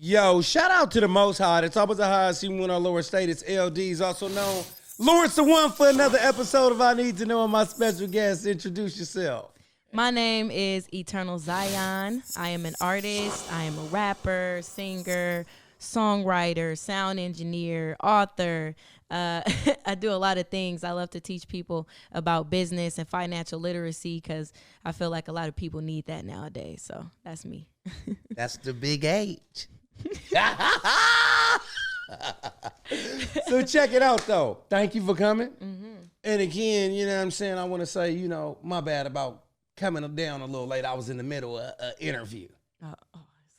Yo, shout out to the Most High. The top of the highest, even when our lower state, it's L-Deezs, also known Lawrence the One, for another episode of I Need to Know, and my special guest. Introduce yourself. My name is Eternal Zion. I am an artist. I am a rapper, singer, songwriter, sound engineer, author. I do a lot of things. I love to teach people about business and financial literacy because I feel like a lot of people need that nowadays. So that's me. That's the big H. So check it out, though. Thank you for coming. Mm-hmm. And again, you know what I'm saying? I want to say, you know, my bad about coming down a little late. I was in the middle of an interview.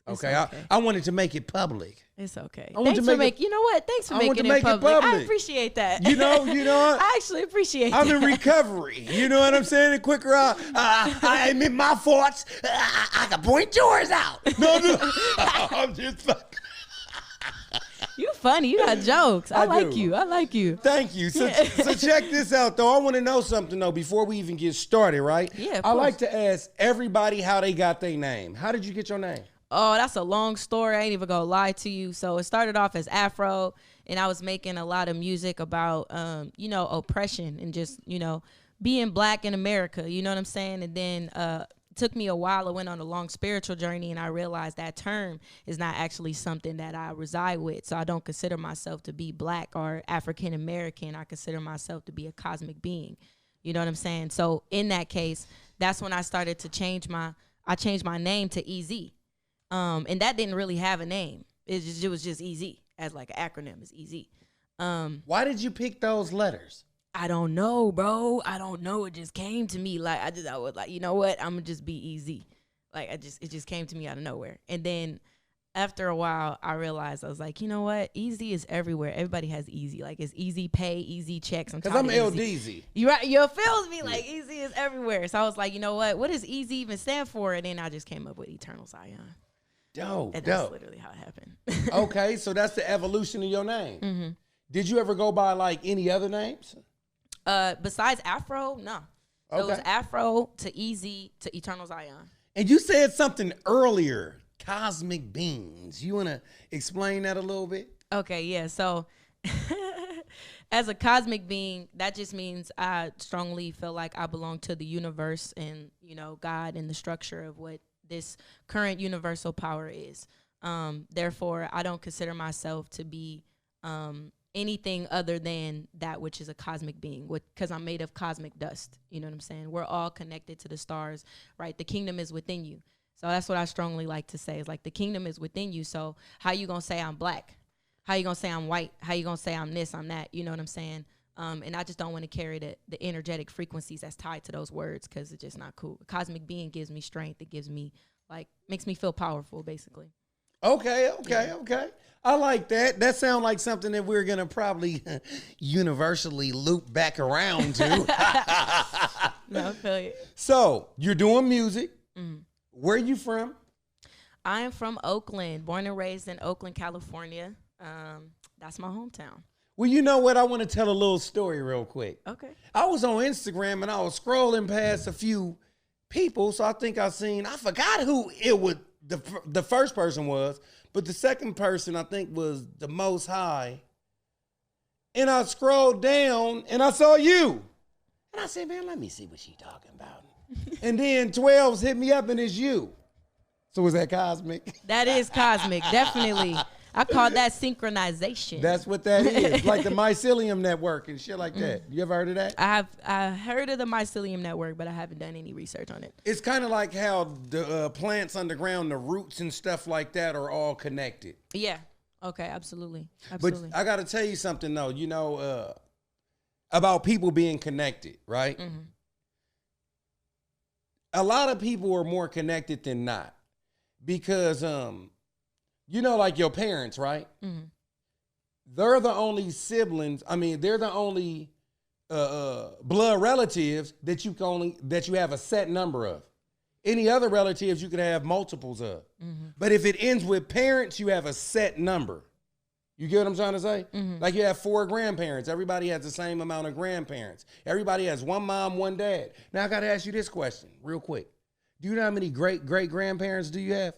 Okay. I wanted to make it public. It's okay. Thanks for making. You know what? Thanks for making it public. I appreciate that. You know. I actually appreciate that. I'm in recovery. You know what I'm saying? The quicker I admit my faults, I can point yours out. No, I'm just fucking. You funny. You got jokes. I like you. Thank you. So check this out, though. I want to know something, though, before we even get started, right? Yeah, I like to ask everybody how they got their name. How did you get your name? Oh, that's a long story. I ain't even gonna lie to you. So it started off as Afro, and I was making a lot of music about, oppression and just, being black in America. You know what I'm saying? And then it took me a while. I went on a long spiritual journey, and I realized that term is not actually something that I reside with. So I don't consider myself to be black or African American. I consider myself to be a cosmic being. You know what I'm saying? So in that case, that's when I started to change my name to EZ. And that didn't really have a name. It was just EZ as like an acronym. Is EZ. Why did you pick those letters? I don't know, bro. I don't know. It just came to me. Like I was like, you know what? I'm gonna just be EZ. Like it just came to me out of nowhere. And then after a while, I realized I was like, you know what? EZ is everywhere. Everybody has EZ. Like it's easy pay, easy checks. Because I'm L-Deez. You right? You feels me? Like EZ is everywhere. So I was like, you know what? What does EZ even stand for? And then I just came up with Eternal Zion. Dope. That's literally how it happened. Okay, so that's the evolution of your name. Mm-hmm. Did you ever go by like any other names? Besides Afro, no. So okay. It was Afro to EZ to Eternal Zion. And you said something earlier, cosmic beings. You want to explain that a little bit? Okay, yeah. So as a cosmic being, that just means I strongly feel like I belong to the universe and, God and the structure of what this current universal power is. Therefore, I don't consider myself to be anything other than that which is a cosmic being, because I'm made of cosmic dust. You know what I'm saying? We're all connected to the stars, right? The kingdom is within you. So that's what I strongly like to say, is like the kingdom is within you. So how you gonna say I'm black? How you gonna say I'm white? How you gonna say I'm this, I'm that? You know what I'm saying? And I just don't want to carry the energetic frequencies that's tied to those words, because it's just not cool. A cosmic being gives me strength. It gives me, makes me feel powerful, basically. Okay. I like that. That sounds like something that we're going to probably universally loop back around to. No, I feel you. So, you're doing music. Mm. Where are you from? I am from Oakland, born and raised in Oakland, California. That's my hometown. Well, you know what? I want to tell a little story real quick. Okay. I was on Instagram and I was scrolling past a few people, so I think I forgot who it was. The first person was, but the second person I think was the Most High. And I scrolled down and I saw you. And I said, man, let me see what she talking about. And then 12s hit me up and it's you. So is that cosmic? That is cosmic, definitely. I call that synchronization. That's what that is. Like the mycelium network and shit like that. You ever heard of that? I heard of the mycelium network, but I haven't done any research on it. It's kind of like how the plants underground, the roots and stuff like that are all connected. Yeah. Okay, absolutely. But I got to tell you something, though, about people being connected, right? Mm-hmm. A lot of people are more connected than not because, like your parents, right? Mm-hmm. They're the only siblings. I mean, they're the only blood relatives that you have a set number of. Any other relatives you could have multiples of. Mm-hmm. But if it ends with parents, you have a set number. You get what I'm trying to say? Mm-hmm. Like you have 4 grandparents. Everybody has the same amount of grandparents. Everybody has 1 mom, 1 dad. Now I got to ask you this question real quick. Do you know how many great-great-grandparents do you have?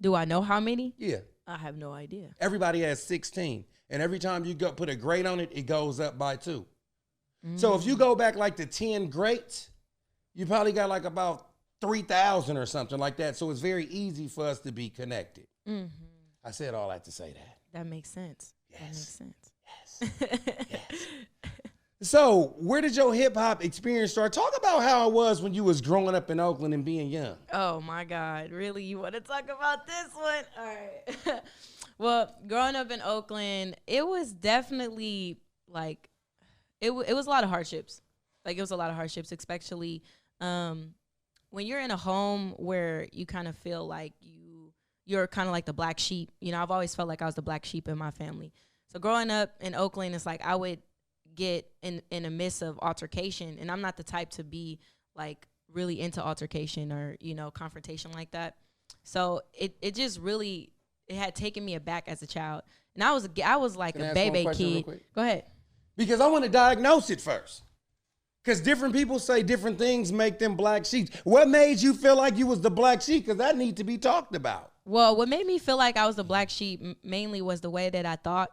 Do I know how many? Yeah. I have no idea. Everybody has 16. And every time you go put a grade on it, it goes up by 2. So if you go back like to 10 grades, you probably got like about 3,000 or something like that. So it's very easy for us to be connected. I said all that to say that. That makes sense. Yes. That makes sense. Yes. Yes. So where did your hip hop experience start? Talk about how it was when you was growing up in Oakland and being young. Oh my God. Really? You want to talk about this one? All right. Well, growing up in Oakland, it was definitely like, it was a lot of hardships. Like, it was a lot of hardships, especially when you're in a home where you kind of feel like you're kind of like the black sheep. You know, I've always felt like I was the black sheep in my family. So growing up in Oakland, it's like I would get in a midst of altercation, and I'm not the type to be like really into altercation or, you know, confrontation like that. So it just really, it had taken me aback as a child. And I was like a baby kid. Go ahead. Because I want to diagnose it first. Because different people say different things make them black sheep. What made you feel like you was the black sheep? Because that need to be talked about. Well, what made me feel like I was the black sheep mainly was the way that I thought,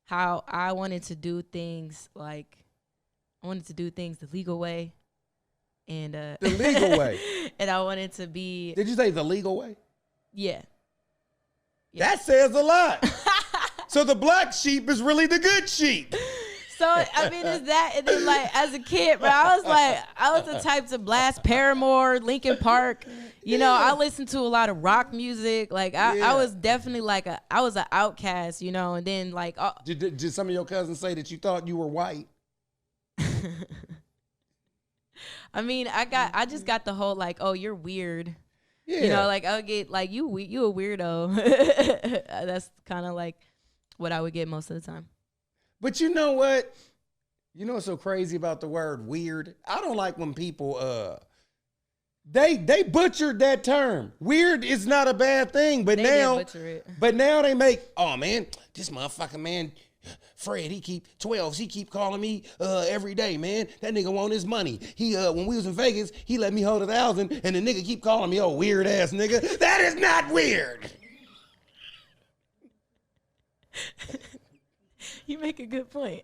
how I wanted to do things, like I wanted to do things the legal way. And the legal way. And I wanted to be. Did you say the legal way? Yeah. That says a lot. So the black sheep is really the good sheep. So, I mean, it's that. And then, like, as a kid, bro, I was the type to blast Paramore, Linkin Park. You know, I listened to a lot of rock music. Like, I was definitely like I was an outcast, you know, and then, like. Did some of your cousins say that you thought you were white? I mean, I just got the whole, like, oh, you're weird. Yeah. You know, like, I'll get, like, you a weirdo. That's kind of, like, what I would get most of the time. But you know what? You know what's so crazy about the word weird? I don't like when people they butchered that term. Weird is not a bad thing, but now they make, oh man, this motherfucker, man, Fred, he keep 12s. He keep calling me every day, man. That nigga want his money. He when we was in Vegas, he let me hold 1,000, and the nigga keep calling me, oh, weird ass nigga. That is not weird. You make a good point.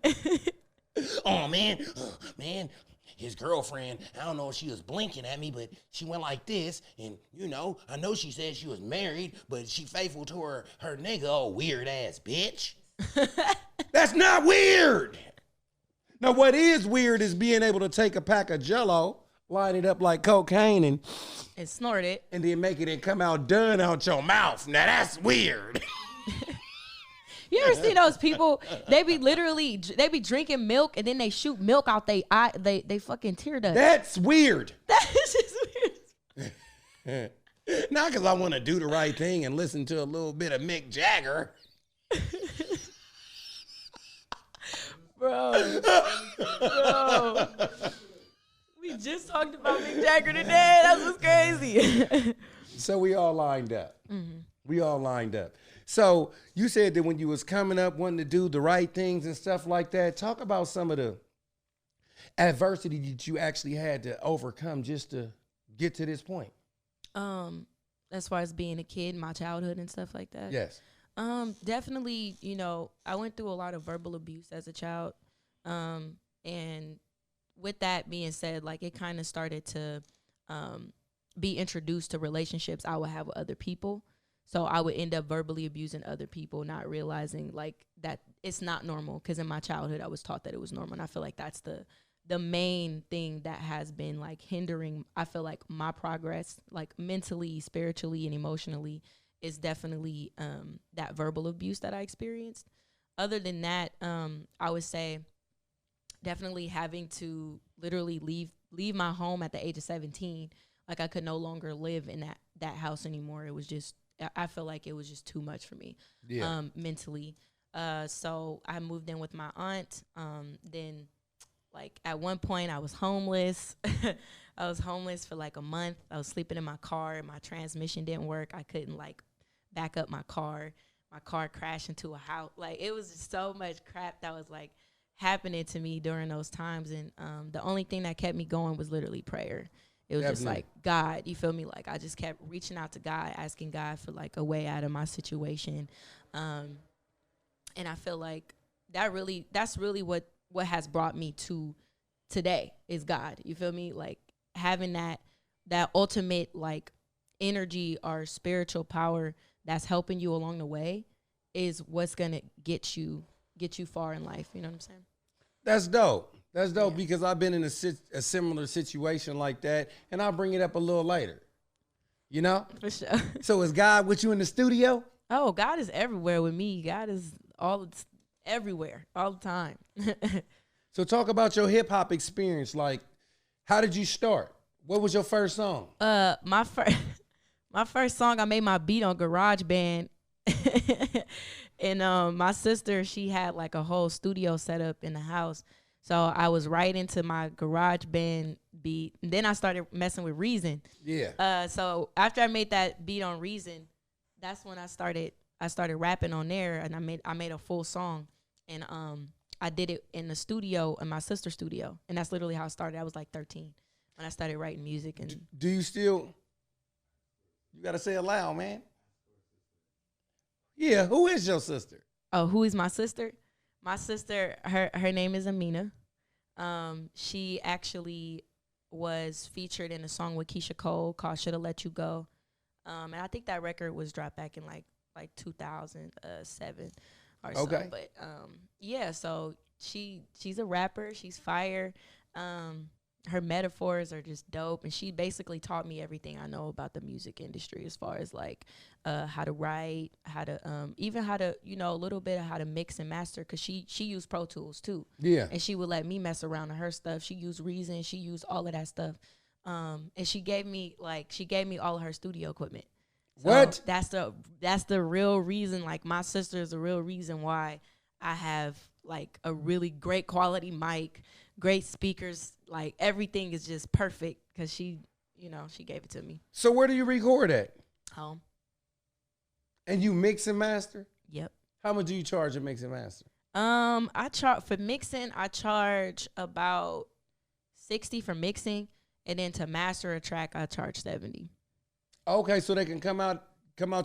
Oh, man, his girlfriend, I don't know if she was blinking at me, but she went like this, and, you know, I know she said she was married, but she faithful to her nigga. Oh, weird ass bitch. That's not weird. Now, what is weird is being able to take a pack of Jell-O, line it up like cocaine, and snort it, and then make it and come out done out your mouth. Now, that's weird. You ever see those people? They be drinking milk and then they shoot milk out they eye. They fucking tear duct. That's weird. That is just weird. Not because I want to do the right thing and listen to a little bit of Mick Jagger. Bro. We just talked about Mick Jagger today. That was crazy. So we all lined up. Mm-hmm. We all lined up. So you said that when you was coming up, wanting to do the right things and stuff like that, talk about some of the adversity that you actually had to overcome just to get to this point. As far as being a kid, my childhood and stuff like that. Yes. Definitely, you know, I went through a lot of verbal abuse as a child. And with that being said, like, it kind of started to be introduced to relationships I would have with other people. So I would end up verbally abusing other people, not realizing like that it's not normal. Because in my childhood, I was taught that it was normal. And I feel like that's the main thing that has been like hindering, I feel like, my progress, like mentally, spiritually, and emotionally, is definitely that verbal abuse that I experienced. Other than that, I would say definitely having to literally leave my home at the age of 17. Like, I could no longer live in that house anymore. It was just, I feel like it was just too much for me, mentally. So I moved in with my aunt. Then, like, at one point, I was homeless. I was homeless for like a month. I was sleeping in my car. My transmission didn't work. I couldn't like back up my car. My car crashed into a house. Like, it was just so much crap that was like happening to me during those times. And the only thing that kept me going was literally prayer. It was just like God, you feel me? Like I just kept reaching out to God, asking God for like a way out of my situation. And I feel like that's really what has brought me to today is God. You feel me? Like having that ultimate like energy or spiritual power that's helping you along the way is what's gonna get you far in life. You know what I'm saying? That's dope. That's dope because I've been in a similar situation like that, and I'll bring it up a little later. You know? For sure. So is God with you in the studio? Oh, God is everywhere with me. God is everywhere, all the time. So talk about your hip hop experience. Like, how did you start? What was your first song? My first song, I made my beat on GarageBand. And my sister, she had like a whole studio set up in the house. So I was right into my GarageBand beat. And then I started messing with Reason. Yeah. So after I made that beat on Reason, that's when I started rapping on there, and I made a full song. And I did it in the studio, in my sister's studio. And that's literally how I started. I was like 13 when I started writing music. And do you still, you got to say it loud, man. Yeah, who is your sister? Oh, who is my sister? My sister, her name is Amina. She actually was featured in a song with Keisha Cole called "Shoulda Let You Go," and I think that record was dropped back in like 2007 or so. But yeah, so she's a rapper. She's fire. Her metaphors are just dope, and she basically taught me everything I know about the music industry as far as like how to write, how to even how to, you know, a little bit of how to mix and master, because she used Pro Tools too. Yeah. And she would let me mess around on her stuff. She used Reason, she used all of that stuff. And she gave me all of her studio equipment. So what? That's the real reason, like my sister is the real reason why I have like a really great quality mic, great speakers, like everything is just perfect because she gave it to me. So where do you record at? Home. And you mix and master? Yep. How much do you charge to mix and master? I charge for mixing. I charge about $60 for mixing, and then to master a track, I charge $70. Okay, so they can come out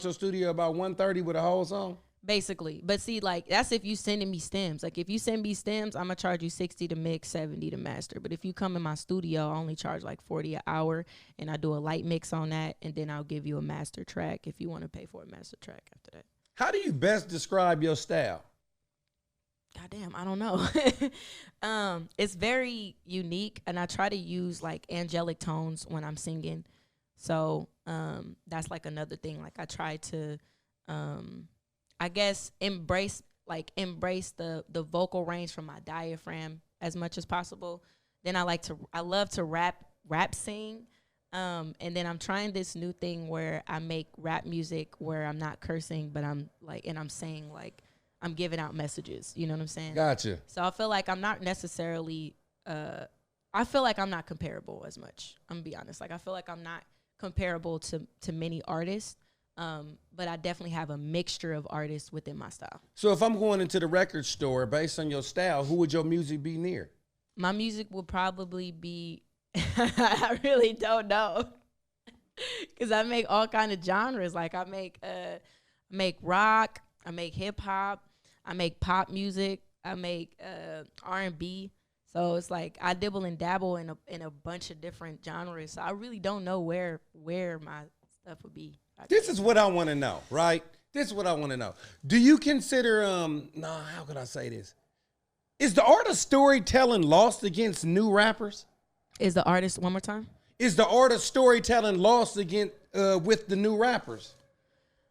your studio about 1:30 with a whole song? Basically. But see, like, that's if you sending me stems. Like, if you send me stems, I'm going to charge you $60 to mix, $70 to master. But if you come in my studio, I only charge like $40 an hour, and I do a light mix on that, and then I'll give you a master track if you want to pay for a master track after that. How do you best describe your style? Goddamn, I don't know. It's very unique, and I try to use, like, angelic tones when I'm singing. So that's, like, another thing. Like, I try to... I guess embrace the vocal range from my diaphragm as much as possible. Then I love to rap sing. And then I'm trying this new thing where I make rap music where I'm not cursing, but I'm saying, like, I'm giving out messages. You know what I'm saying? Gotcha. So I feel like I'm not necessarily, I feel like I'm not comparable as much. I'm gonna be honest. Like, I feel like I'm not comparable to many artists. But I definitely have a mixture of artists within my style. So if I'm going into the record store based on your style, who would your music be near? My music will probably be, I really don't know. Because I make all kind of genres. Like I make rock, I make hip hop, I make pop music, I make R&B. So it's like I dibble and dabble in a bunch of different genres. So I really don't know where my stuff would be. This is what I want to know, right? This is what I want to know. Do you consider, how can I say this? Is the art of storytelling lost against new rappers? Is the artist, one more time? Is the art of storytelling lost against with the new rappers?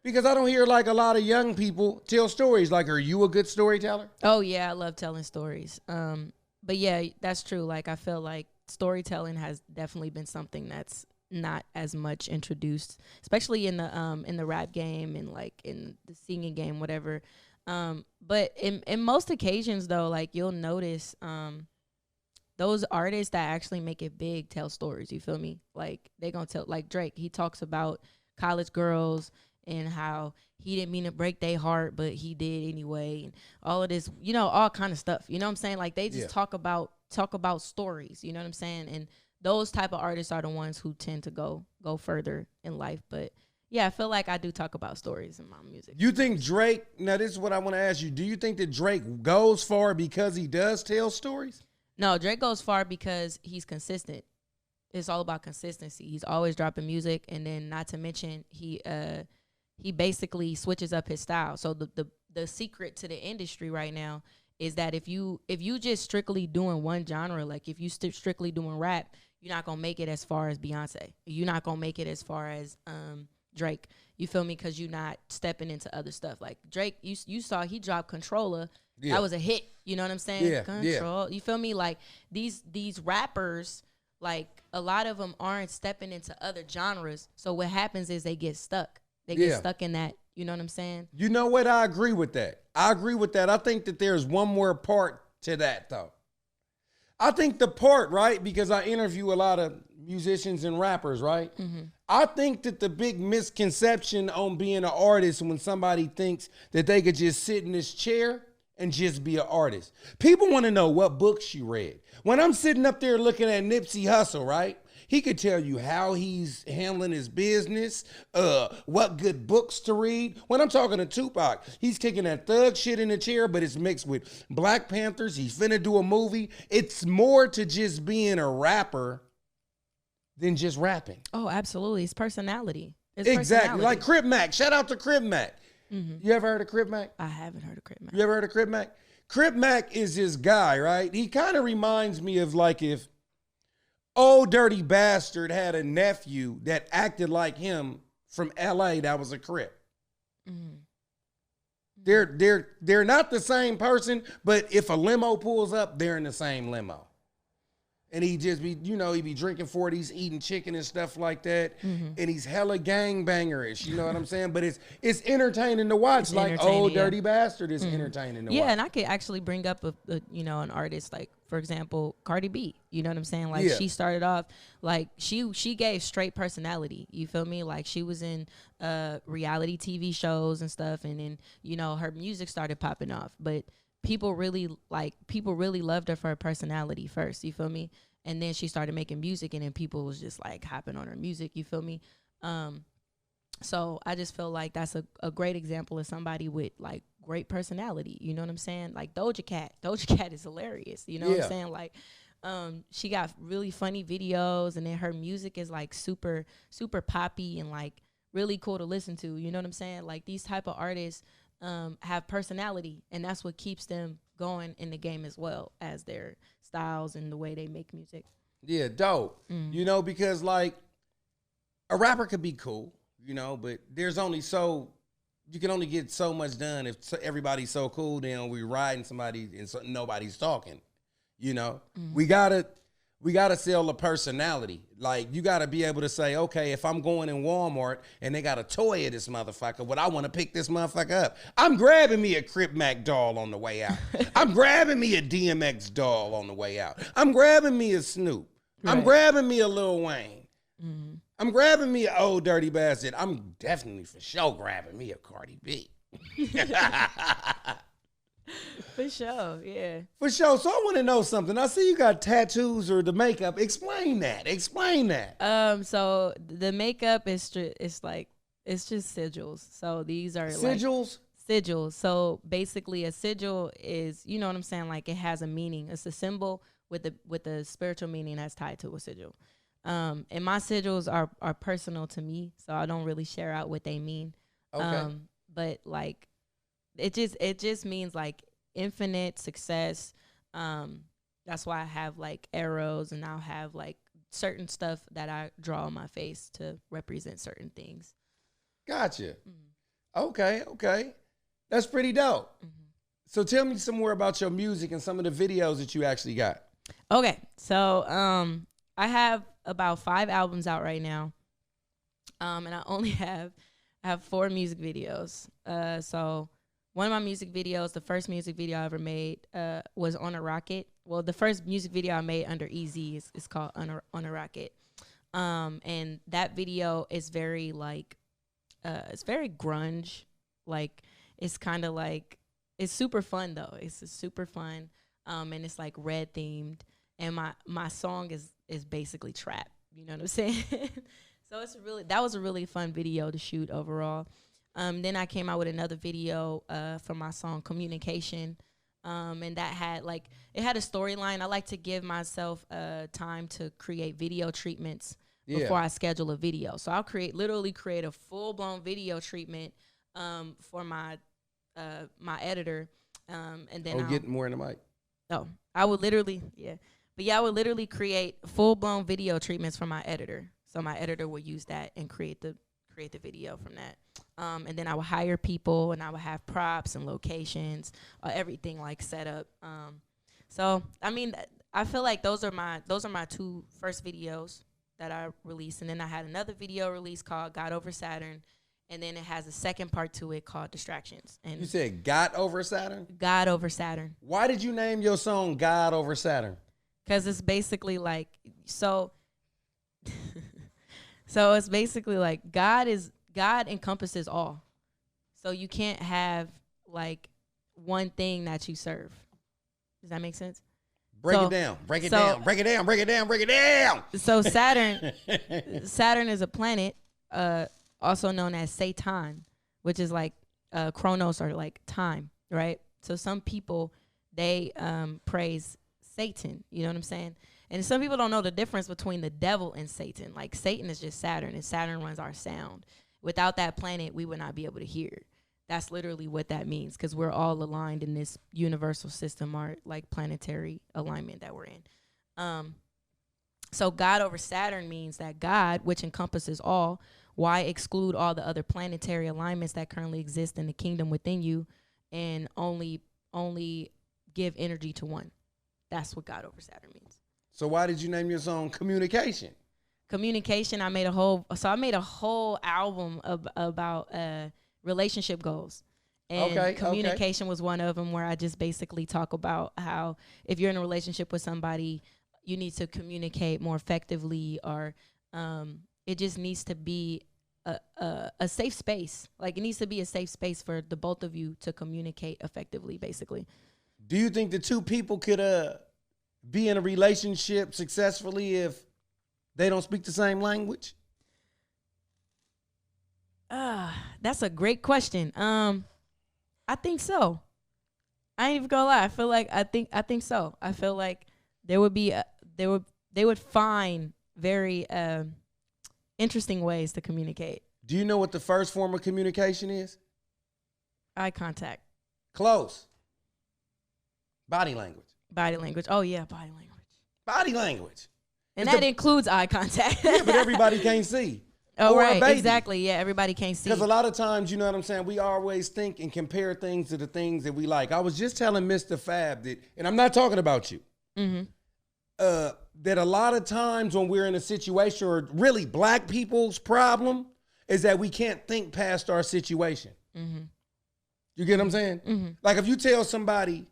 Because I don't hear like a lot of young people tell stories. Like, are you a good storyteller? Oh yeah, I love telling stories. But yeah, that's true. Like I feel like storytelling has definitely been something that's not as much introduced, especially in the rap game and like in the singing game, whatever. But in most occasions though, like you'll notice those artists that actually make it big tell stories. You feel me? Like they gonna tell, like Drake, he talks about college girls and how he didn't mean to break their heart, but he did anyway, and all of this, you know, all kind of stuff. You know what I'm saying? Like they just talk about stories. You know what I'm saying? And those type of artists are the ones who tend to go further in life. But yeah, I feel like I do talk about stories in my music. You think Drake, now this is what I want to ask you. Do you think that Drake goes far because he does tell stories? No, Drake goes far because he's consistent. It's all about consistency. He's always dropping music, and then not to mention he basically switches up his style. So the secret to the industry right now is that if you just strictly doing one genre, like if you strictly doing rap, you're not gonna make it as far as Beyonce. You're not gonna make it as far as Drake. You feel me? Because you're not stepping into other stuff. Like Drake, you saw he dropped Controller. Yeah. That was a hit. You know what I'm saying? Yeah. Control. Yeah. You feel me? Like these rappers, like a lot of them aren't stepping into other genres. So what happens is they get stuck. They get stuck in that. You know what I'm saying? You know what? I agree with that. I think that there's one more part to that, though. I think the part, right, because I interview a lot of musicians and rappers, right? Mm-hmm. I think that the big misconception on being an artist when somebody thinks that they could just sit in this chair and just be an artist. People want to know what books you read. When I'm sitting up there looking at Nipsey Hussle, right? He could tell you how he's handling his business, what good books to read. When I'm talking to Tupac, he's kicking that thug shit in the chair, but it's mixed with Black Panthers. He's finna do a movie. It's more to just being a rapper than just rapping. Oh, absolutely. It's personality. Exactly. Personality. Like Crip Mac. Shout out to Crip Mac. Mm-hmm. You ever heard of Crip Mac? I haven't heard of Crip Mac. You ever heard of Crip Mac? Crip Mac is this guy, right? He kind of reminds me of like if Old Dirty Bastard had a nephew that acted like him from LA that was a Crip. Mm-hmm. They're not the same person, but if a limo pulls up, they're in the same limo. And he just be, he be drinking 40s, eating chicken and stuff like that. Mm-hmm. And he's hella gangbangerish, you know what I'm saying? But it's entertaining to watch. Like Old Dirty Bastard is entertaining to watch. Yeah, and I could actually bring up an artist like, for example, Cardi B. You know what I'm saying? Like she started off like she gave straight personality. You feel me? Like she was in reality TV shows and stuff, and then her music started popping off. But people really loved her for her personality first. You feel me? And then she started making music, and then people was just like hopping on her music. You feel me? So I just feel like that's a great example of somebody with like great personality. You know what I'm saying? Like Doja Cat. Doja Cat is hilarious. You know what I'm saying? Like, she got really funny videos, and then her music is like super, super poppy and like really cool to listen to. You know what I'm saying? Like these type of artists have personality, and that's what keeps them going in the game as well as their styles and the way they make music. Yeah, dope. Mm. Because like a rapper could be cool, but there's only you can only get so much done if everybody's so cool. Then we riding somebody and nobody's talking. Mm-hmm. We gotta sell a personality. Like you gotta be able to say, okay, if I'm going in Walmart and they got a toy of this motherfucker, I want to pick this motherfucker up. I'm grabbing me a Crip Mac doll on the way out. I'm grabbing me a DMX doll on the way out. I'm grabbing me a Snoop. Right. I'm grabbing me a Lil Wayne. Mm-hmm. I'm grabbing me an Old Dirty Bastard. I'm definitely for sure grabbing me a Cardi B. For sure, yeah. For sure. So I want to know something. I see you got tattoos or the makeup. Explain that. So the makeup is just sigils. So these are sigils. Sigils. So basically, a sigil is, you know what I'm saying? Like it has a meaning. It's a symbol with the spiritual meaning that's tied to a sigil. And my sigils are personal to me, so I don't really share out what they mean. Okay. But like. It just means like infinite success. That's why I have like arrows, and I'll have like certain stuff that I draw on my face to represent certain things. Gotcha. Mm-hmm. Okay. That's pretty dope. Mm-hmm. So tell me some more about your music and some of the videos that you actually got. Okay. So I have about 5 albums out right now. And I only have 4 music videos. So one of my music videos, the first music video I ever made, was On a Rocket. Well, the first music video I made under Easy is called On a Rocket. And that video is very like, it's very grunge. Like, it's kind of like, it's super fun though. It's super fun. And it's like red themed. and my song is basically trap. You know what I'm saying? So that was a really fun video to shoot overall. Then I came out with another video for my song Communication. And that had it had a storyline. I like to give myself time to create video treatments before I schedule a video. So I'll literally create a full blown video treatment for my my editor. And then I'll get more in the mic. Oh, I would literally I would literally create full blown video treatments for my editor. So my editor would use that and create the video from that. And then I would hire people, and I would have props and locations, everything set up. So I mean, I feel like those are my 2 first videos that I released, and then I had another video released called "God Over Saturn," and then it has a second part to it called "Distractions." And you said "God Over Saturn"? God Over Saturn. Why did you name your song "God Over Saturn"? Because it's basically so. So it's basically God encompasses all. So you can't have one thing that you serve. Does that make sense? Break it down. Break it down. Break it down. Break it down. Break it down. So Saturn is a planet, also known as Satan, which is chronos or time, right? So some people they praise Satan. You know what I'm saying? And some people don't know the difference between the devil and Satan. Satan is just Saturn, and Saturn runs our sound. Without that planet, we would not be able to hear. That's literally what that means, because we're all aligned in this universal system, or planetary alignment that we're in. So God over Saturn means that God, which encompasses all, why exclude all the other planetary alignments that currently exist in the kingdom within you, and only give energy to one? That's what God over Saturn means. So why did you name your song Communication? Communication, I made a whole album about relationship goals. And communication was one of them, where I just basically talk about how if you're in a relationship with somebody, you need to communicate more effectively, or it just needs to be a safe space. It needs to be a safe space for the both of you to communicate effectively, basically. Do you think the two people could be in a relationship successfully if they don't speak the same language? That's a great question. I think so. I ain't even gonna lie. I feel I think so. I feel like there would be they would find very interesting ways to communicate. Do you know what the first form of communication is? Eye contact. Close. Body language. Body language. Oh yeah, body language. Body language. And that includes eye contact. Yeah, but everybody can't see. Oh, right, exactly. Yeah, everybody can't see. Because a lot of times, you know what I'm saying, we always think and compare things to the things that we like. I was just telling Mr. Fab that, and I'm not talking about you, that a lot of times when we're in a situation, or really black people's problem, is that we can't think past our situation. You get what I'm saying? If you tell somebody,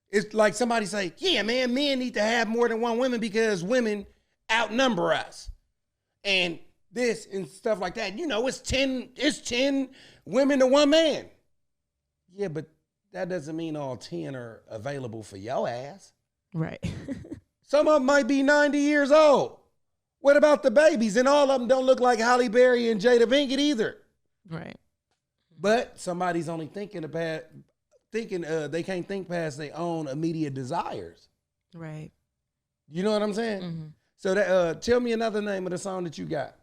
it's like somebody say, yeah, man, men need to have more than one woman because women outnumber us. And this and stuff like that. It's 10 women to one man. Yeah, but that doesn't mean all 10 are available for your ass. Right. Some of them might be 90 years old. What about the babies? And all of them don't look like Halle Berry and Jada Pinkett either. Right. But somebody's only thinking they can't think past their own immediate desires. Right. You know what I'm saying? So tell me another name of the song that you got.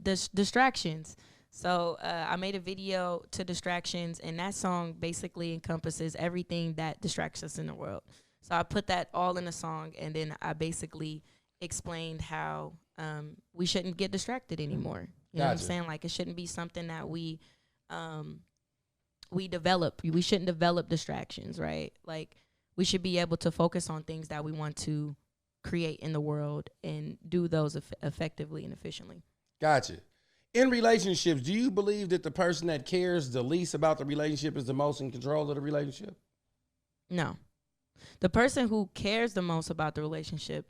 Distractions. So I made a video to Distractions, and that song basically encompasses everything that distracts us in the world. So I put that all in a song, and then I basically explained how we shouldn't get distracted anymore. You know what I'm saying? It shouldn't be something that we develop. We shouldn't develop distractions, right? We should be able to focus on things that we want to create in the world and do those effectively and efficiently. Gotcha. In relationships, do you believe that the person that cares the least about the relationship is the most in control of the relationship? No. The person who cares the most about the relationship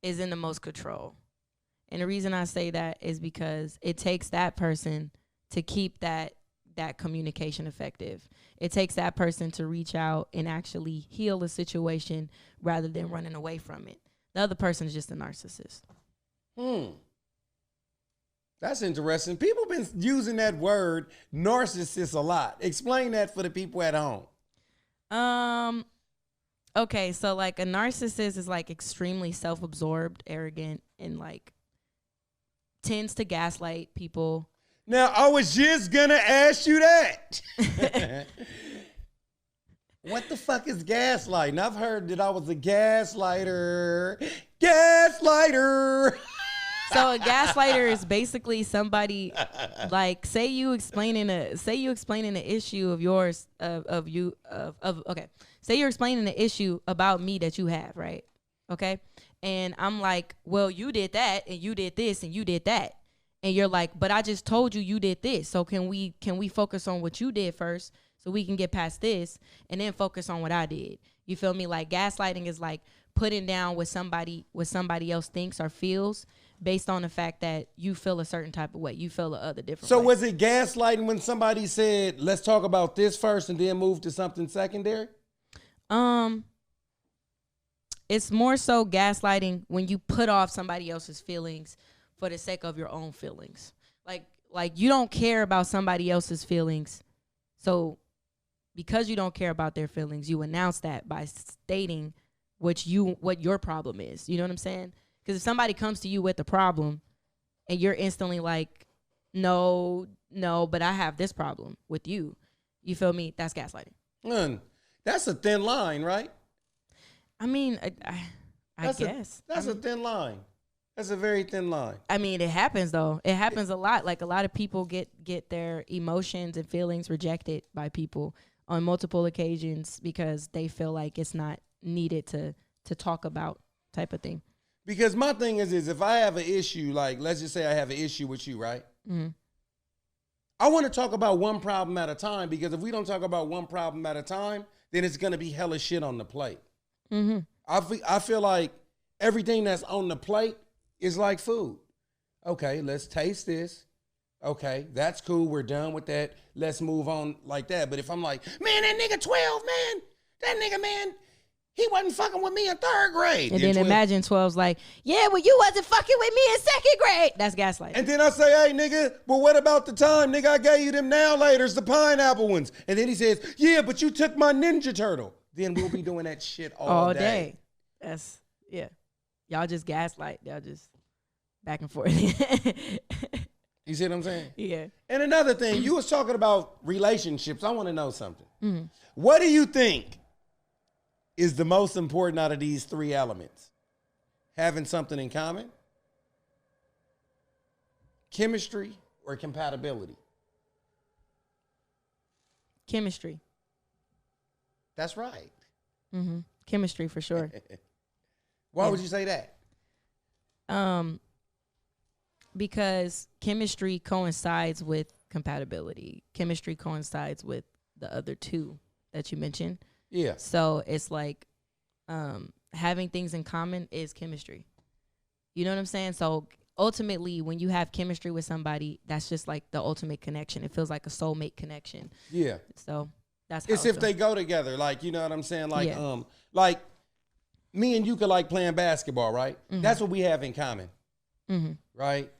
is in the most control. And the reason I say that is because it takes that person to keep that that communication effective. It takes that person to reach out and actually heal a situation rather than running away from it. The other person is just a narcissist. That's interesting. People been using that word narcissist a lot. Explain that for the people at home. Okay, so like a narcissist is like extremely self-absorbed, arrogant, and like tends to gaslight people. Now, I was just gonna ask you that. What the fuck is gaslighting? I've heard that I was a gaslighter. Gaslighter. So a gaslighter is basically somebody like say you explaining an issue of yours okay. Say you're explaining the issue about me that you have, right? Okay? And I'm like, "Well, you did that and you did this and you did that." And you're like, "But I just told you did this. So can we focus on what you did first so we can get past this and then focus on what I did?" You feel me? Like gaslighting is like putting down what somebody else thinks or feels based on the fact that you feel a certain type of way. You feel the other different way. So was it gaslighting when somebody said, "Let's talk about this first and then move to something secondary"? It's more so gaslighting when you put off somebody else's feelings for the sake of your own feelings. Like you don't care about somebody else's feelings. So because you don't care about their feelings, you announce that by stating what your problem is. You know what I'm saying? Because if somebody comes to you with a problem and you're instantly like, no, but I have this problem with you. You feel me? That's gaslighting. That's a thin line, right? I mean, I guess. That's a thin line. That's a very thin line. I mean, it happens, though. It happens a lot. Like, a lot of people get their emotions and feelings rejected by people on multiple occasions because they feel like it's not needed to talk about type of thing. Because my thing is if I have an issue, like, let's just say I have an issue with you, right? Mm-hmm. I want to talk about one problem at a time, because if we don't talk about one problem at a time, then it's going to be hella shit on the plate. Mm-hmm. I feel like everything that's on the plate is like food. Okay, let's taste this. Okay, that's cool. We're done with that. Let's move on like that. But if I'm like, man, that nigga 12, man, that nigga, man, he wasn't fucking with me in 3rd grade. And then 12, imagine 12's like, yeah, well, you wasn't fucking with me in 2nd grade. That's gaslighting. And then I say, hey, nigga, well, what about the time, nigga, I gave you them now laters, the pineapple ones. And then he says, yeah, but you took my Ninja Turtle. Then we'll be doing that shit all day. That's, yeah. Y'all just gaslight. Y'all just back and forth. You see what I'm saying? Yeah. And another thing, you was talking about relationships. I want to know something. Mm-hmm. What do you think is the most important out of these 3 elements? Having something in common, chemistry, or compatibility? Chemistry. That's right. Mm-hmm. Chemistry for sure. Why would you say that? Because chemistry coincides with compatibility. Chemistry coincides with the other 2 that you mentioned. Yeah. So it's like having things in common is chemistry. You know what I'm saying? So ultimately, when you have chemistry with somebody, that's just like the ultimate connection. It feels like a soulmate connection. Yeah. So that's how it's if they go together. Like, you know what I'm saying? Like, like me and you could like playing basketball, right? Mm-hmm. That's what we have in common. Mm-hmm. Right?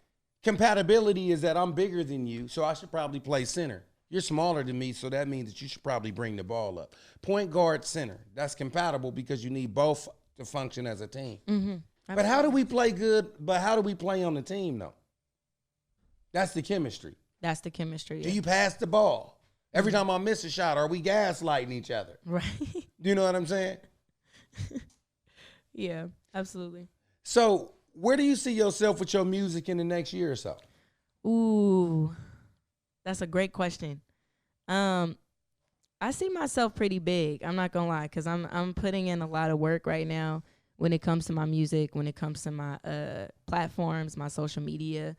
Compatibility is that I'm bigger than you, so I should probably play center. You're smaller than me, so that means that you should probably bring the ball up. Point guard, center. That's compatible because you need both to function as a team. Mm-hmm. But how do we play good? But how do we play on the team, though? That's the chemistry. That's the chemistry. Do you pass the ball? Every time I miss a shot, are we gaslighting each other? Right. Do you know what I'm saying? Yeah, absolutely. So where do you see yourself with your music in the next year or so? Ooh, that's a great question. I see myself pretty big. I'm not gonna lie, because I'm putting in a lot of work right now when it comes to my music, when it comes to my platforms, my social media,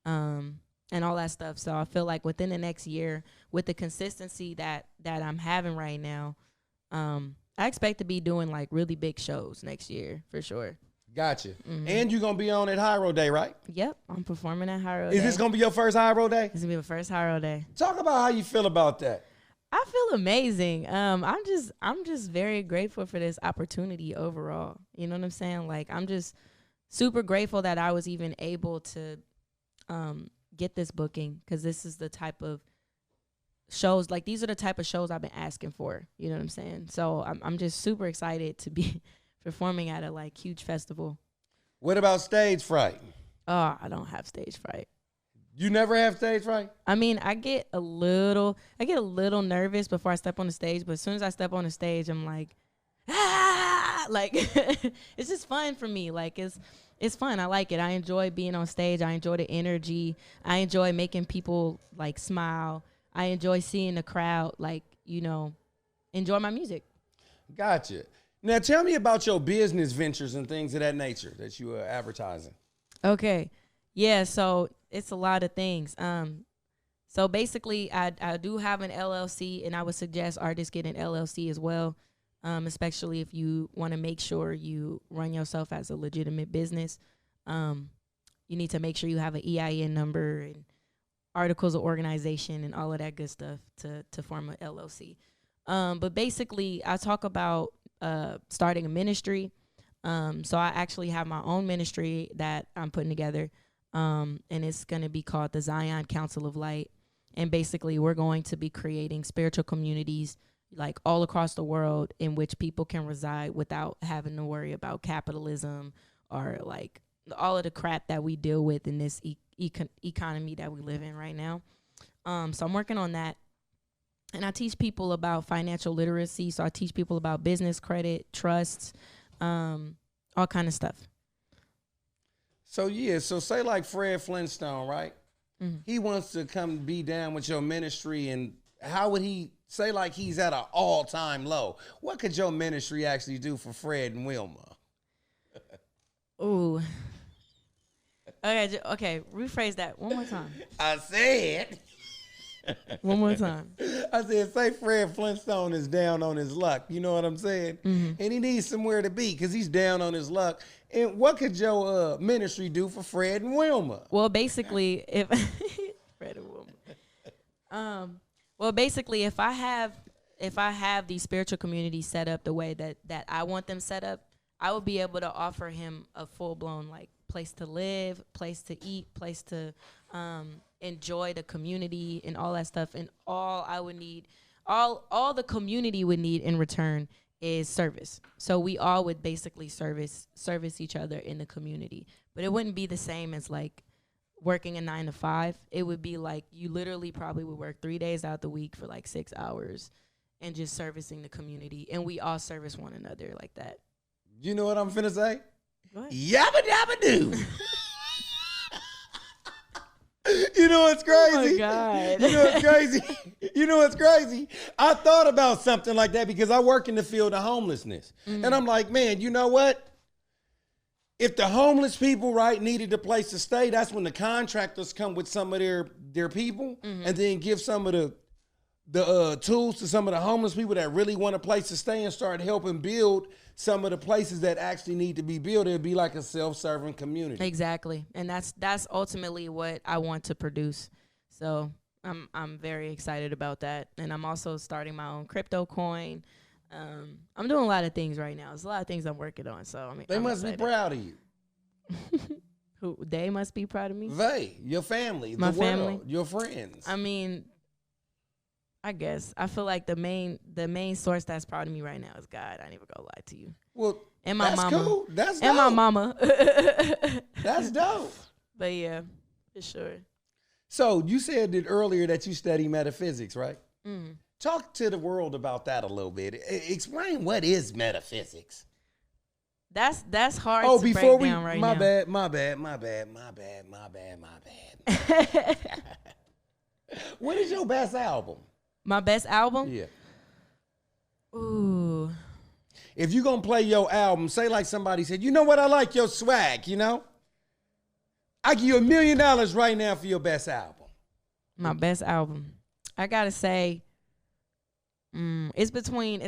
and all that stuff. So I feel like within the next year, with the consistency that I'm having right now, I expect to be doing like really big shows next year for sure. Gotcha. And you're going to be on at High Road Day, right? Yep, I'm performing at High Road Day. Is this going to be your first High Road Day? This is going to be the first High Road Day. Talk about how you feel about that. I feel amazing. I'm just very grateful for this opportunity overall. You know what I'm saying? Like, I'm just super grateful that I was even able to get this booking, because this is the type of shows, like, these are the type of shows I've been asking for. You know what I'm saying? So I'm just super excited to be performing at a, like, huge festival. What about stage fright? Oh, I don't have stage fright. You never have stage fright? I mean, I get a little nervous before I step on the stage, but as soon as I step on the stage, I'm like, ah, like, it's just fun for me. Like, it's fun. I like it. I enjoy being on stage. I enjoy the energy. I enjoy making people, like, smile. I enjoy seeing the crowd, like, you know, enjoy my music. Gotcha. Now, tell me about your business ventures and things of that nature that you are advertising. Okay. Yeah, so it's a lot of things. So basically, I do have an LLC, and I would suggest artists get an LLC as well, especially if you want to make sure you run yourself as a legitimate business. You need to make sure you have an EIN number and articles of organization and all of that good stuff to form an LLC. But basically, I talk about starting a ministry. So I actually have my own ministry that I'm putting together. And it's going to be called the Zion Council of Light. And basically, we're going to be creating spiritual communities, like, all across the world, in which people can reside without having to worry about capitalism or, like, all of the crap that we deal with in this economy that we live in right now. So I'm working on that. And I teach people about financial literacy. So I teach people about business credit, trusts, all kind of stuff. So, yeah, so say like Fred Flintstone, right? Mm-hmm. He wants to come be down with your ministry, and how would he say, like, he's at an all-time low? What could your ministry actually do for Fred and Wilma? Ooh. Okay, rephrase that one more time. I said... One more time. I said, say Fred Flintstone is down on his luck. You know what I'm saying? Mm-hmm. And he needs somewhere to be because he's down on his luck. And what could your ministry do for Fred and Wilma? Well, basically, if Fred and Wilma. Well, basically, if I have these spiritual communities set up the way that I want them set up, I will be able to offer him a full-blown, like, place to live, place to eat, place to enjoy the community and all that stuff. And all I would need, all the community would need in return is service. So we all would basically service each other in the community. But it wouldn't be the same as, like, working a 9 to 5. It would be like you literally probably would work 3 days out the week for like 6 hours and just servicing the community. And we all service one another like that. You know what I'm finna say? What? Yabba dabba doo. You know what's crazy? Oh my God. You know what's crazy? You know what's crazy? I thought about something like that because I work in the field of homelessness. Mm-hmm. And I'm like, man, you know what? If the homeless people, right, needed a place to stay, that's when the contractors come with some of their people, mm-hmm. and then give some of the tools to some of the homeless people that really want a place to stay and start helping build some of the places that actually need to be built. It'd be like a self-serving community. Exactly. And that's ultimately what I want to produce. So I'm very excited about that. And I'm also starting my own crypto coin. I'm doing a lot of things right now. There's a lot of things I'm working on. So I mean, they must be proud of you. Who? They must be proud of me? They, your family, my the family, world, your friends. I mean, I guess I feel like the main source that's proud of me right now is God. I ain't even gonna lie to you. Well, and my that's mama. Cool. That's dope. And my mama. That's dope. But yeah, for sure. So you said that earlier that you study metaphysics, right? Mm. Talk to the world about that a little bit. Explain what is metaphysics. That's hard to break down right now. My bad. What is your best album? My best album? Yeah. Ooh. If you're going to play your album, say like somebody said, you know what, I like your swag, you know? I give you $1 million right now for your best album. My best album. I got to say, it's between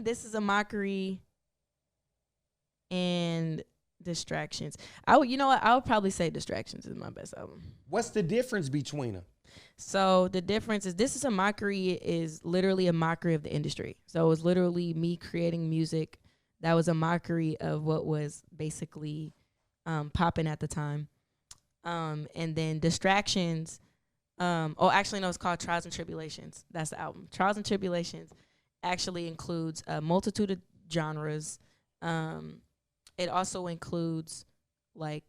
This Is a Mockery and Distractions. I would, you know what? I would probably say Distractions is my best album. What's the difference between them? So the difference is this is a mockery, is literally a mockery of the industry. So it was literally me creating music that was a mockery of what was basically popping at the time. And then Distractions, actually no, it's called Trials and Tribulations. That's the album. Trials and Tribulations actually includes a multitude of genres. It also includes like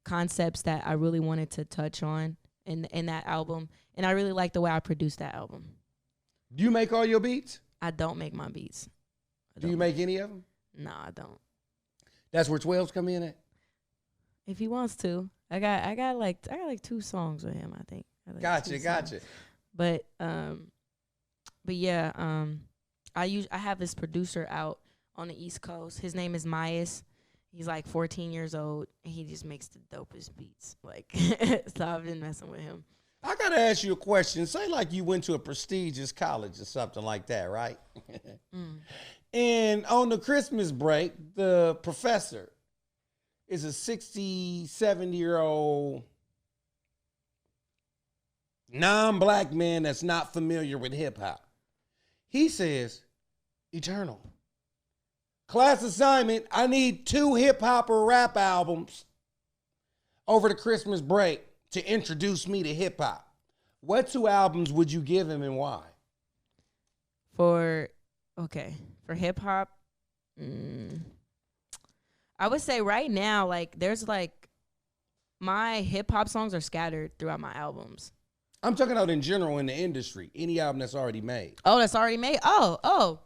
concepts that I really wanted to touch on in that album. And I really like the way I produced that album. Do you make all your beats? I don't make my beats. Do you make any of them? No, I don't. That's where 12s come in at? If he wants to. I got like 2 songs with him, I think. Like Gotcha. But yeah, I have this producer out on the East Coast. His name is Myas. He's like 14 years old, and he just makes the dopest beats. Like, so I've been messing with him. I gotta ask you a question. Say like you went to a prestigious college or something like that, right? And on the Christmas break, the professor is a 60, 70-year-old non-black man that's not familiar with hip hop. He says, Eternal, class assignment, I need 2 hip hop or rap albums over the Christmas break to introduce me to hip hop. What 2 albums would you give him and why? For hip hop, I would say right now, like, there's like, my hip hop songs are scattered throughout my albums. I'm talking about in general in the industry. Any album that's already made. Oh, that's already made? For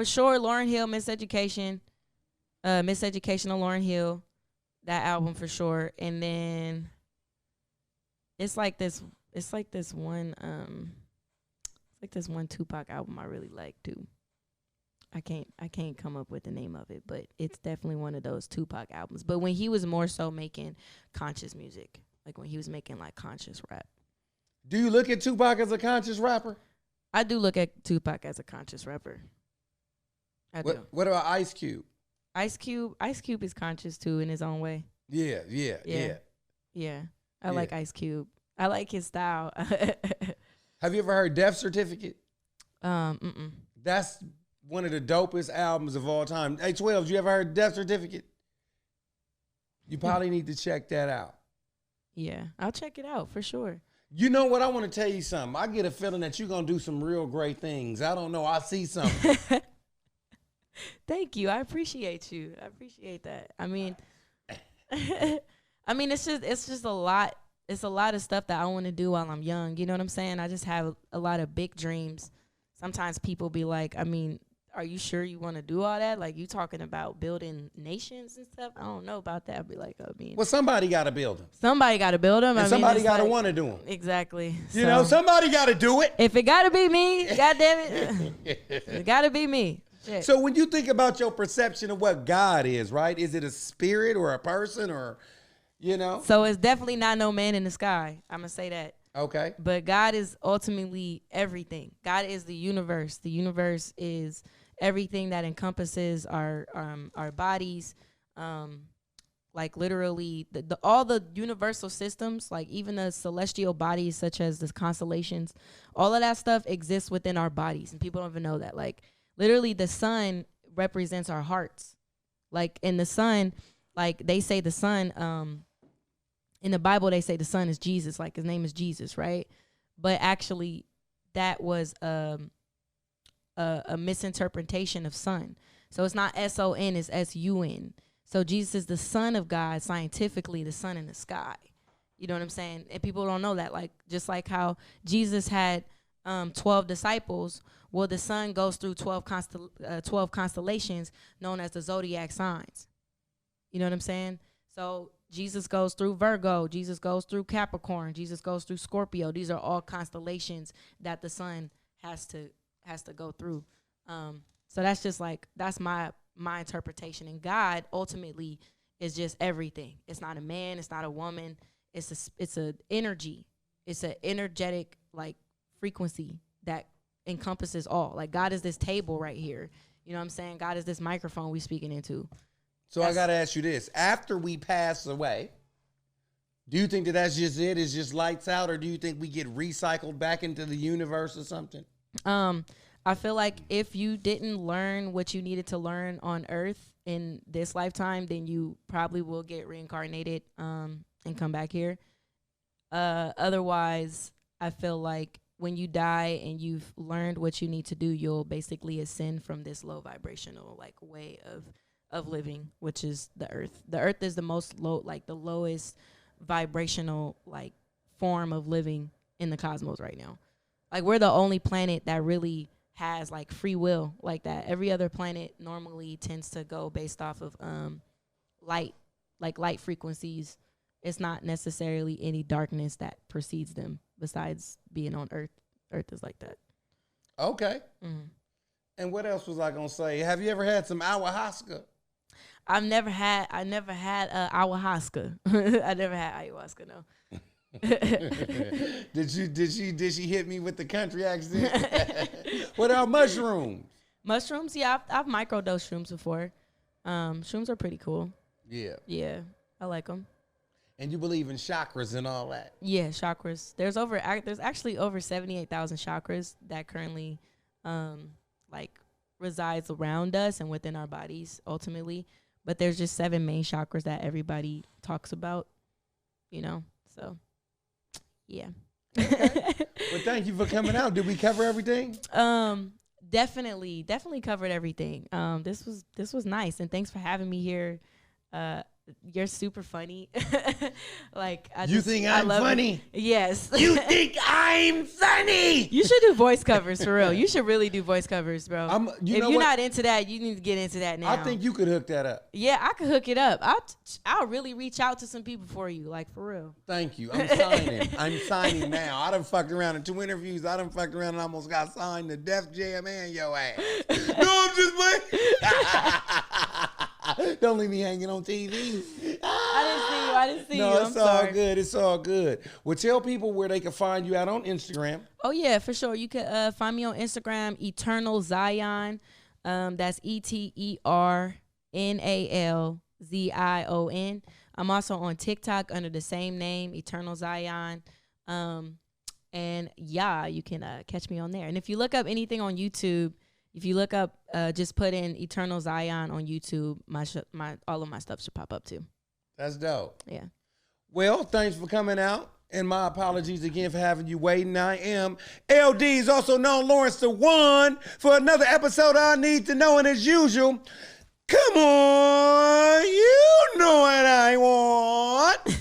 sure, Lauryn Hill, Miseducation. Miseducation of Lauryn Hill. That album for sure. And then it's like this one Tupac album I really like too. I can't come up with the name of it, but it's definitely one of those Tupac albums. But when he was more so making conscious music, like when he was making like conscious rap. Do you look at Tupac as a conscious rapper? I do look at Tupac as a conscious rapper. I do. What about Ice Cube? Ice Cube is conscious too in his own way. Yeah. I like Ice Cube. I like his style. Have you ever heard Death Certificate? Mm-mm. That's one of the dopest albums of all time. Hey, 12, you ever heard Death Certificate? You probably need to check that out. Yeah, I'll check it out for sure. You know what? I want to tell you something. I get a feeling that you're going to do some real great things. I don't know. I see something. Thank you. I appreciate you. I appreciate that. I mean, it's just a lot. It's a lot of stuff that I want to do while I'm young. You know what I'm saying? I just have a lot of big dreams. Sometimes people be like, I mean, are you sure you want to do all that? Like, you talking about building nations and stuff? I don't know about that. I'd be like, well, somebody got to build them. Somebody got to build them. And somebody got to want to do them. Exactly. You know, somebody got to do it. If it got to be me, goddamn it, it got to be me. Shit. So when you think about your perception of what God is, right? Is it a spirit or a person or, you know? So it's definitely not no man in the sky. I'm going to say that. Okay. But God is ultimately everything. God is the universe. The universe is everything that encompasses our bodies. Like literally all the universal systems, like even the celestial bodies such as the constellations, all of that stuff exists within our bodies. And people don't even know that. Like literally the sun represents our hearts. Like in the sun, like they say the sun, in the Bible, they say the son is Jesus, like his name is Jesus, right? But actually, that was a misinterpretation of son. So it's not S-O-N, it's S-U-N. So Jesus is the son of God, scientifically the sun in the sky. You know what I'm saying? And people don't know that. Like just like how Jesus had 12 disciples, well, the sun goes through 12 constellations known as the zodiac signs. You know what I'm saying? So Jesus goes through Virgo, Jesus goes through Capricorn, Jesus goes through Scorpio. These are all constellations that the sun has to go through. So that's just like, that's my interpretation. And God ultimately is just everything. It's not a man, it's not a woman. It's a energy. It's an energetic like frequency that encompasses all. Like God is this table right here. You know what I'm saying? God is this microphone we speaking into. So I got to ask you this. After we pass away, do you think that that's just it? It's just lights out? Or do you think we get recycled back into the universe or something? I feel like if you didn't learn what you needed to learn on Earth in this lifetime, then you probably will get reincarnated and come back here. Otherwise, I feel like when you die and you've learned what you need to do, you'll basically ascend from this low vibrational like way of living, which is the Earth. The Earth is the most the lowest vibrational like form of living in the cosmos right now. Like we're the only planet that really has like free will like that. Every other planet normally tends to go based off of light, like light frequencies. It's not necessarily any darkness that precedes them besides being on Earth. Earth is like that. Okay. Mm-hmm. And what else was I gonna say? Have you ever had some ayahuasca? I never had ayahuasca. I never had ayahuasca, no. Did she hit me with the country accent? What about mushrooms? Mushrooms, yeah, I've microdosed shrooms before. Shrooms are pretty cool. Yeah, I like them. And you believe in chakras and all that? Yeah, chakras. There's actually over 78,000 chakras that currently resides around us and within our bodies ultimately. But there's just 7 main chakras that everybody talks about, so yeah. Okay. Well, thank you for coming out. Did we cover everything? Definitely covered everything. This was nice, and thanks for having me here. You're super funny. You think I'm funny? It. Yes. You think I'm funny? You should do voice covers for real. You should really do voice covers, bro. If you're not into that, you need to get into that now. I think you could hook that up. Yeah, I could hook it up. I'll really reach out to some people for you, like for real. Thank you. I'm signing now. I done fucked around in 2 interviews. I done fucked around and almost got signed to Def Jam and your ass. No, I'm just playing. Don't leave me hanging on TV. I didn't see you. No, I'm sorry. Good. It's all good. Well, tell people where they can find you out on Instagram. Oh, yeah, for sure. You can find me on Instagram, Eternal Zion. That's EternalZion. I'm also on TikTok under the same name, Eternal Zion. And, yeah, you can catch me on there. And if you look up anything on YouTube, just put in Eternal Zion on YouTube, all of my stuff should pop up too. That's dope. Yeah. Well, thanks for coming out. And my apologies again for having you waiting. I am L-Deezs, also known Lawrence the One, for another episode of I Need to Know. And as usual, come on, you know what I want.